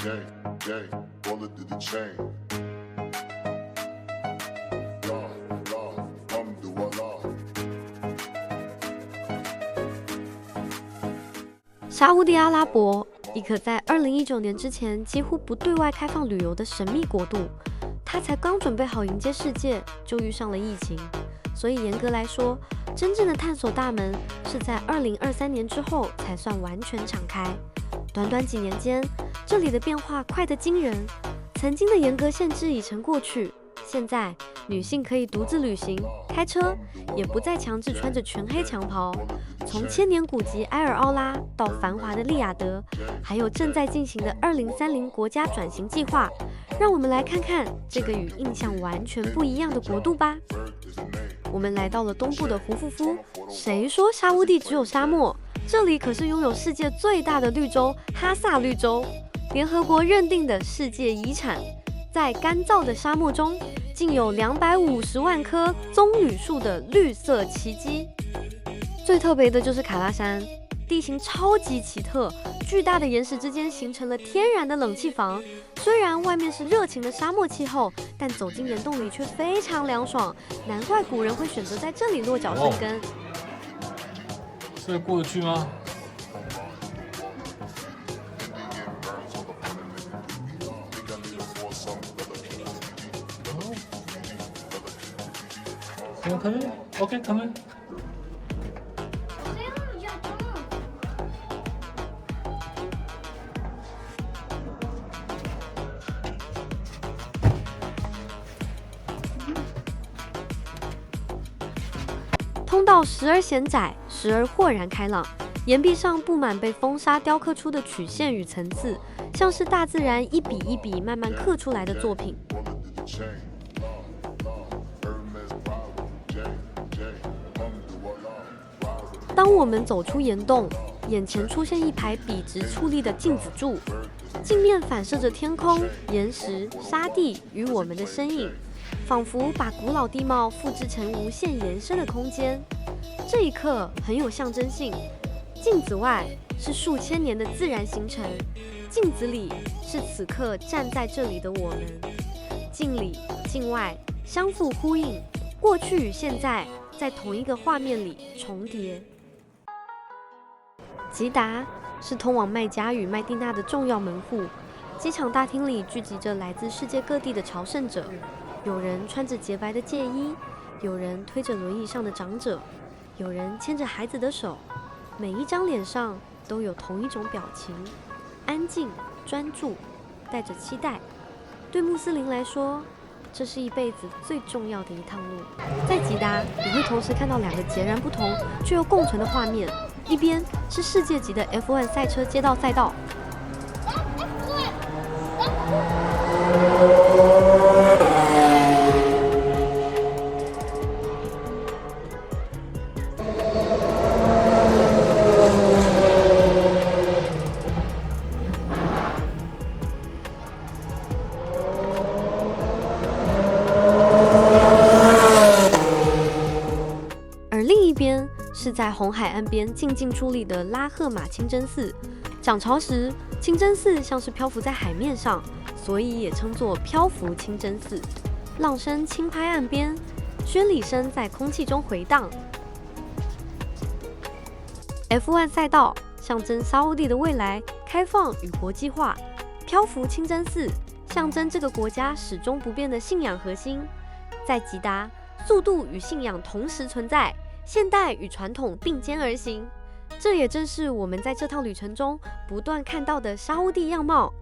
沙烏地阿拉伯，一个在2019年之前几乎不对外开放旅游的神秘国度，它才刚准备好迎接世界，就遇上了疫情。所以严格来说，真正的探索大门是在2023年之后才算完全敞开。短短几年间，这里的变化快得惊人。曾经的严格限制已成过去，现在女性可以独自旅行、开车，也不再强制穿着全黑长袍。从千年古迹埃尔奥拉到繁华的利雅得，还有正在进行的2030国家转型计划，让我们来看看这个与印象完全不一样的国度吧。我们来到了东部的胡夫夫，谁说沙烏地只有沙漠？这里可是拥有世界最大的绿洲哈萨绿洲，联合国认定的世界遗产。在干燥的沙漠中，竟有250万棵棕榈树的绿色奇迹。最特别的就是卡拉山，地形超级奇特，巨大的岩石之间形成了天然的冷气房。虽然外面是热情的沙漠气候，但走进岩洞里却非常凉爽，难怪古人会选择在这里落脚生根。这过得去吗？Come in. Okay, come in. 通道时而狭窄，时而豁然开朗，岩壁上布满被风沙雕刻出的曲线与层次，像是大自然一笔一笔慢慢刻出来的作品。当我们走出岩洞，眼前出现一排笔直矗立的镜子柱，镜面反射着天空、岩石、沙地与我们的身影，仿佛把古老地貌复制成无限延伸的空间。这一刻很有象征性，镜子外是数千年的自然形成，镜子里是此刻站在这里的我们。镜里镜外相互呼应，过去与现在在同一个画面里重叠。吉达是通往麦加与麦地那的重要门户，机场大厅里聚集着来自世界各地的朝圣者，有人穿着洁白的戒衣，有人推着轮椅上的长者，有人牵着孩子的手，每一张脸上都有同一种表情，安静、专注，带着期待。对穆斯林来说，这是一辈子最重要的一趟路。在吉达，你会同时看到两个截然不同却又共存的画面，一边是世界级的 F1 赛车街道赛道，而另一边是在红海岸边静静矗立的拉赫玛清真寺。涨潮时，清真寺像是漂浮在海面上，所以也称作漂浮清真寺。浪声轻拍岸边，宣礼声在空气中回荡。F1 赛道象征沙烏地的未来开放与国际化，漂浮清真寺象征这个国家始终不变的信仰核心。在吉达，速度与信仰同时存在，现代与传统并肩而行。这也正是我们在这趟旅程中不断看到的沙烏地样貌。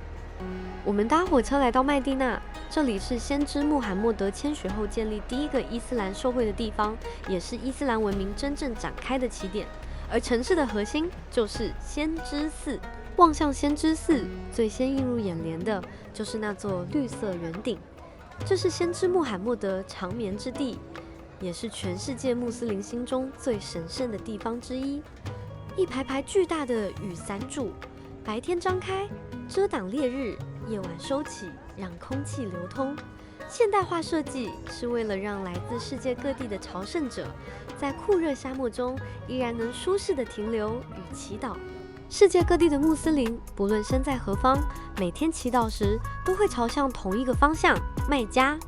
我们搭火车来到麦地那，这里是先知穆罕默德迁徙后建立第一个伊斯兰受会的地方，也是伊斯兰文明真正展开的起点。而城市的核心就是先知寺。望向先知寺，最先映入眼帘的就是那座绿色圆顶，这是先知穆罕默德长眠之地，也是全世界穆斯林心中最神圣的地方之一。一排排巨大的雨伞柱，白天张开遮挡烈日，夜晚收起让空气流通。现代化设计是为了让来自世界各地的朝圣者在酷热沙漠中依然能舒适的停留与祈祷。世界各地的穆斯林，不论身在何方，每天祈祷时都会朝向同一个方向——麦加。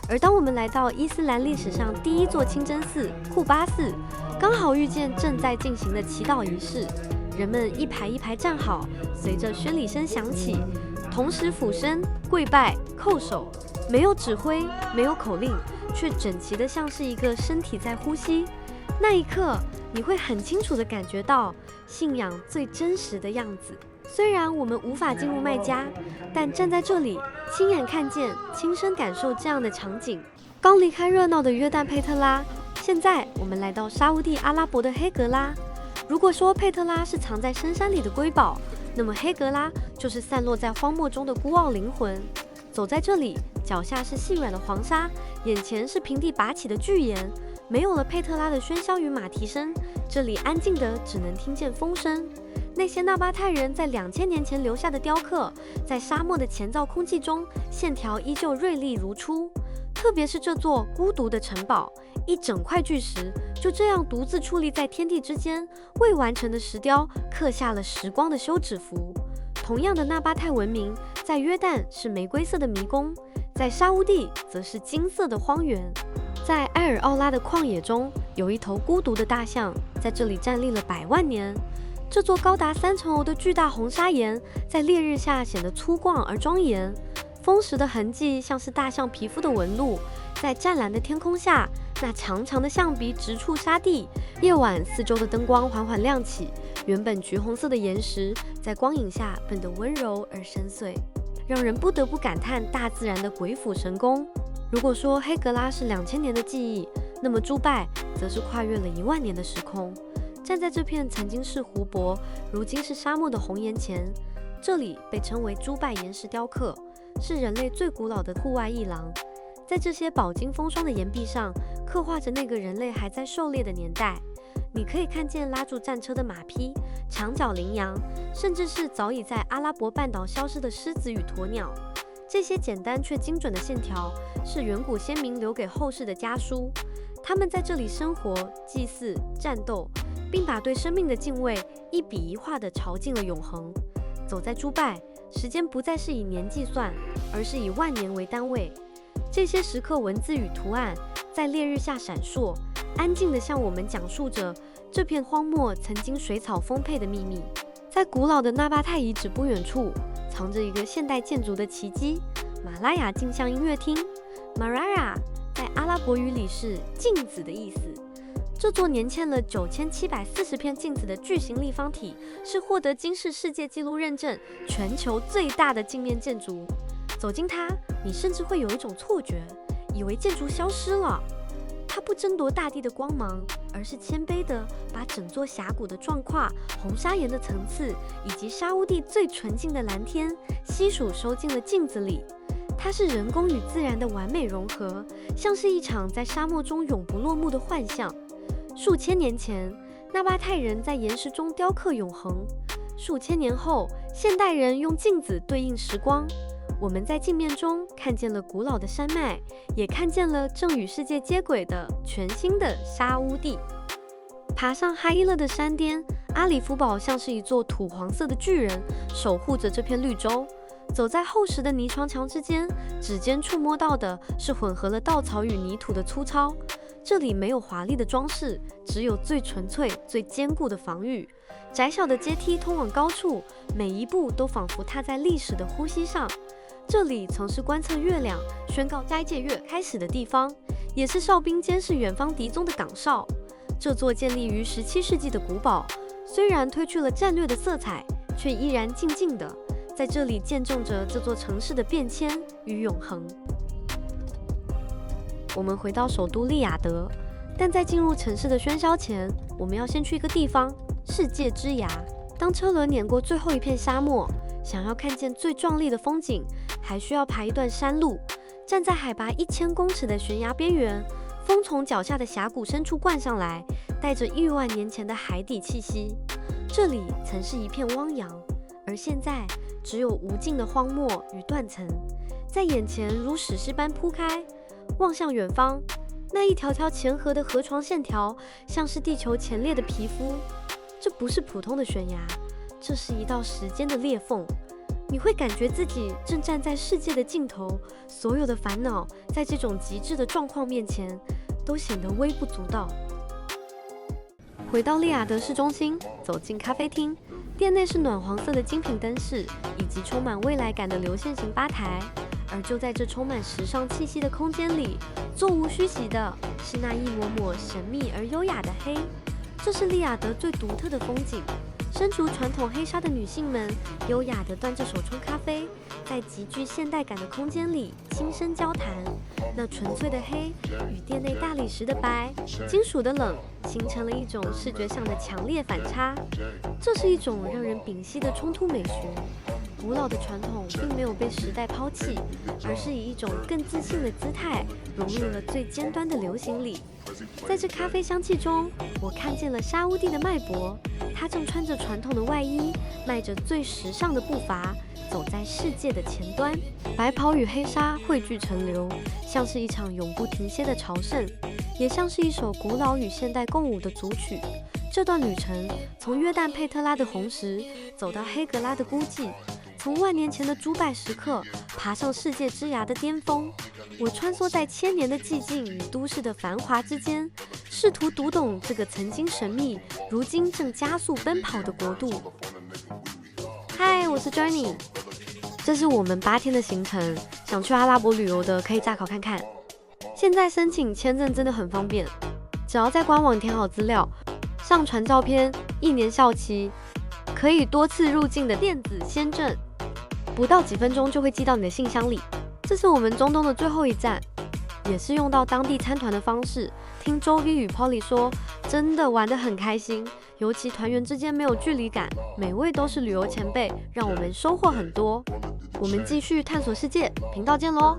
而当我们来到伊斯兰历史上第一座清真寺库巴寺，刚好遇见正在进行的祈祷仪式。人们一排一排站好，随着宣礼声响起，同时俯身跪拜叩首，没有指挥，没有口令，却整齐的像是一个身体在呼吸。那一刻，你会很清楚地感觉到信仰最真实的样子。虽然我们无法进入麦加，但站在这里，亲眼看见、亲身感受这样的场景。刚离开热闹的约旦佩特拉，现在我们来到沙烏地阿拉伯的黑格拉。如果说佩特拉是藏在深山里的瑰宝，那么黑格拉就是散落在荒漠中的孤傲灵魂。走在这里，脚下是细软的黄沙，眼前是平地拔起的巨岩。没有了佩特拉的喧嚣与马蹄声，这里安静的只能听见风声。那些纳巴泰人在2000年前留下的雕刻，在沙漠的前噪空气中，线条依旧锐利如初。特别是这座孤独的城堡，一整块巨石就这样独自矗立在天地之间，未完成的石雕刻下了时光的休止符。同样的纳巴泰文明，在约旦是玫瑰色的迷宫，在沙烏地则是金色的荒原。在埃尔奥拉的旷野中，有一头孤独的大象，在这里站立了100万年。这座高达3层楼的巨大红砂岩，在烈日下显得粗犷而庄严。风蚀的痕迹像是大象皮肤的纹路，在湛蓝的天空下，那长长的象鼻直触沙地。夜晚，四周的灯光缓缓亮起，原本橘红色的岩石在光影下变得温柔而深邃，让人不得不感叹大自然的鬼斧神工。如果说黑格拉是2000年的记忆，那么朱拜则是跨越了1万年的时空。站在这片曾经是湖泊，如今是沙漠的红岩前，这里被称为朱拜岩石雕刻，是人类最古老的户外艺廊。在这些饱经风霜的岩壁上，刻画着那个人类还在狩猎的年代。你可以看见拉住战车的马匹、长角羚羊，甚至是早已在阿拉伯半岛消失的狮子与鸵鸟。这些简单却精准的线条，是远古先民留给后世的家书。他们在这里生活、祭祀、战斗，并把对生命的敬畏一笔一画地朝进了永恒。走在朱拜，时间不再是以年计算，而是以万年为单位。这些石刻文字与图案在烈日下闪烁，安静地向我们讲述着这片荒漠曾经水草丰沛的秘密。在古老的纳巴泰遗址不远处，藏着一个现代建筑的奇迹——马拉雅镜像音乐厅。Maraya 在阿拉伯语里是镜子的意思。这座年嵌了9740片镜子的巨型立方体，是获得金氏世界纪录认证全球最大的镜面建筑。走进它，你甚至会有一种错觉，以为建筑消失了。它不争夺大地的光芒，而是谦卑地把整座峡谷的壮阔、红砂岩的层次，以及沙烏地最纯净的蓝天，悉数收进了镜子里。它是人工与自然的完美融合，像是一场在沙漠中永不落幕的幻象。数千年前，纳巴泰人在岩石中雕刻永恒；数千年后，现代人用镜子对应时光。我们在镜面中看见了古老的山脉，也看见了正与世界接轨的全新的沙烏地。爬上哈伊勒的山巅，阿里夫堡像是一座土黄色的巨人，守护着这片绿洲。走在厚实的泥床墙之间，指尖触摸到的是混合了稻草与泥土的粗糙。这里没有华丽的装饰，只有最纯粹、最坚固的防御。窄小的阶梯通往高处，每一步都仿佛踏在历史的呼吸上。这里曾是观测月亮、宣告斋戒月开始的地方，也是哨兵监视远方敌踪的岗哨。这座建立于17世纪的古堡，虽然褪去了战略的色彩，却依然静静的在这里见证着这座城市的变迁与永恒。我们回到首都利雅得，但在进入城市的喧嚣前，我们要先去一个地方——世界之牙。当车轮碾过最后一片沙漠，想要看见最壮丽的风景，还需要爬一段山路。站在海拔1000公尺的悬崖边缘，风从脚下的峡谷深处灌上来，带着亿万年前的海底气息。这里曾是一片汪洋，而现在只有无尽的荒漠与断层，在眼前如史诗般铺开。望向远方，那一条条乾河的河床线条，像是地球前裂的皮肤。这不是普通的悬崖，这是一道时间的裂缝，你会感觉自己正站在世界的尽头，所有的烦恼在这种极致的状况面前都显得微不足道。回到利雅得市中心，走进咖啡厅，店内是暖黄色的精品灯饰，以及充满未来感的流线型吧台。而就在这充满时尚气息的空间里，座无虚席的是那一抹抹神秘而优雅的黑。这是利雅得最独特的风景。身着传统黑纱的女性们，优雅地端着手冲咖啡，在极具现代感的空间里轻声交谈。那纯粹的黑与店内大理石的白、金属的冷，形成了一种视觉上的强烈反差。这是一种让人屏息的冲突美学。古老的传统并没有被时代抛弃，而是以一种更自信的姿态融入了最尖端的流行里。在这咖啡香气中，我看见了沙乌地的脉搏，他正穿着传统的外衣，迈着最时尚的步伐，走在世界的前端。白袍与黑纱汇聚成流，像是一场永不停歇的朝圣，也像是一首古老与现代共舞的组曲。这段旅程从约旦佩特拉的红石走到黑格拉的孤寂，从万年前的朱拜时刻爬上世界之崖的巅峰。我穿梭在千年的寂静与都市的繁华之间，试图读懂这个曾经神秘，如今正加速奔跑的国度。嗨，我是 Journey， 这是我们8天的行程，想去阿拉伯旅游的可以乍考看看。现在申请签证真的很方便，只要在官网填好资料，上传照片，1年效期，可以多次入境的电子签证，不到几分钟就会寄到你的信箱里。这是我们中东的最后一站，也是用到当地参团的方式。听周 V 与 Polly 说，真的玩得很开心，尤其团员之间没有距离感，每位都是旅游前辈，让我们收获很多。我们继续探索世界，频道见喽！